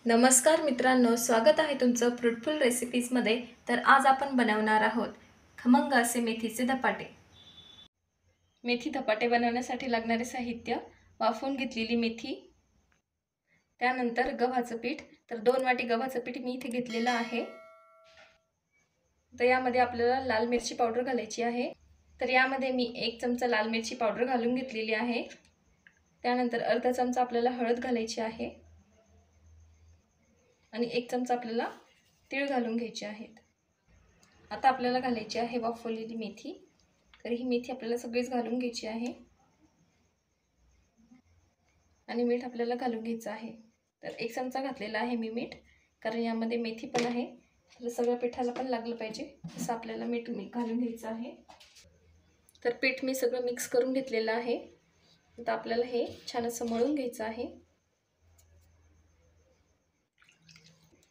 नमस्कार मित्रांनो, स्वागत आहे तुमचं फ्रूटफुल रेसिपीजमध्ये। तर आज आपण बनवणार आहोत खमंग असे मेथीचे धपाटे। मेथी धपाटे बनवण्यासाठी लागणारे साहित्य: वाफवून घेतलेली मेथी, त्यानंतर गव्हाचं पीठ। तर 2 वाटी गव्हाचं पीठ मी इथे घेतलेलं आहे। तर यामध्ये आपल्याला लाल मिरची पावडर घालायची आहे। तर यामध्ये मी 1 चमचा लाल मिरची पावडर घालून घेतलेली आहे। त्यानंतर अर्धा चमचा आपल्याला हळद घालायची आहे आणि 1 चमचा आपल्याला तीळ घालून घ्यायचे आहेत। आता आपल्याला घालायची आहे वाफवलेली मेथी। तर ही मेथी आपल्याला सगळीच घालून घ्यायची आहे आणि मीठ आपल्याला घालून घ्यायचं आहे। तर 1 चमचा घातलेला आहे मी मीठ, कारण यामध्ये मेथी पण आहे, तर सगळ्या पिठाला पण लागलं पाहिजे असं आपल्याला मीठ घालून घ्यायचं आहे। तर पीठ मी सगळं मिक्स करून घेतलेलं आहे। आता आपल्याला हे छान असं मळून घ्यायचं आहे।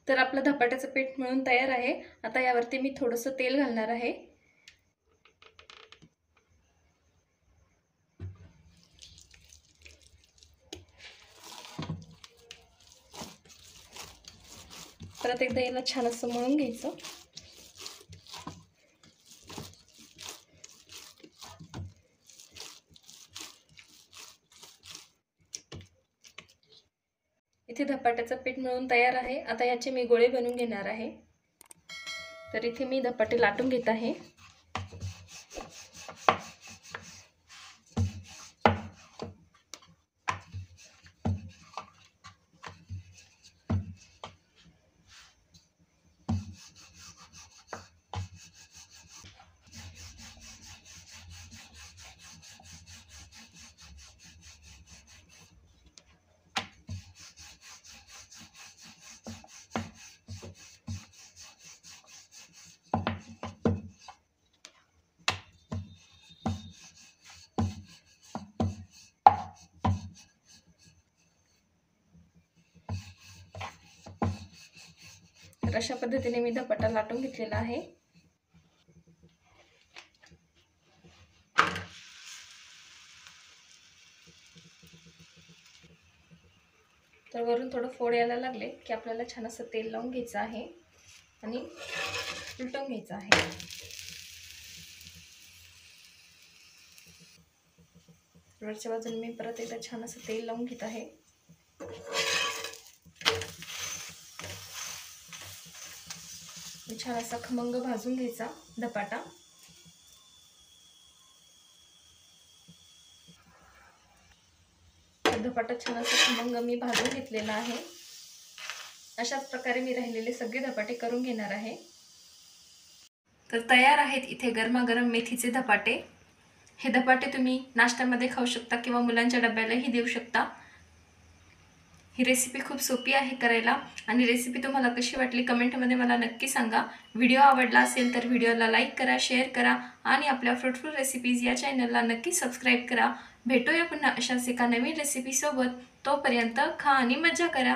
तर आपलं धपाट्याचं पीठ मळून तयार आहे। आता यावरती मी थोडंसं तेल घालणार आहे। परत एकदा याला छान असं मळून घ्यायचं। इथे धपाट्याचं पीठ मळून तयार आहे। आता याचे मी गोळे बनवून घेणार आहे। तर इथे मी धपाटे लाटून घेत आहे। तर अशा पद्धतीने मी धपाटा लाटून घेतलेला आहे। तर वरून थोडं फोड यायला लागले की आपल्याला छान असं तेल लावून घ्यायचं आहे आणि उलटून घ्यायचं आहे। वरच्या बाजूने मी परत एकदा छान असं तेल लावून घेत आहे। छान असा खमंग भाजून घ्यायचा धपाटा। धपाटा छान असा खमंग मी भाजून घेतलेला आहे। अशाच प्रकारे मी राहिलेले सगळे धपाटे करून घेणार आहे। तर तयार आहेत इथे गरमागरम मेथीचे धपाटे। हे धपाटे तुम्ही नाश्त्यामध्ये खाऊ शकता किंवा मुलांच्या डब्यालाही देऊ शकता। ही रेसिपी खूप सोपी आहे करायला आणि रेसिपी तुम्हाला कशी वाटली कमेंटमध्ये मला नक्की सांगा। व्हिडिओ आवडला असेल तर व्हिडिओला लाईक करा, शेअर करा आणि आपल्या फ्रूटफुल रेसिपीज या चॅनलला नक्की सबस्क्राईब करा। भेटूया पुन्हा अशाच एका नवीन रेसिपी सोबत। तोपर्यंत खा आणि मजा करा।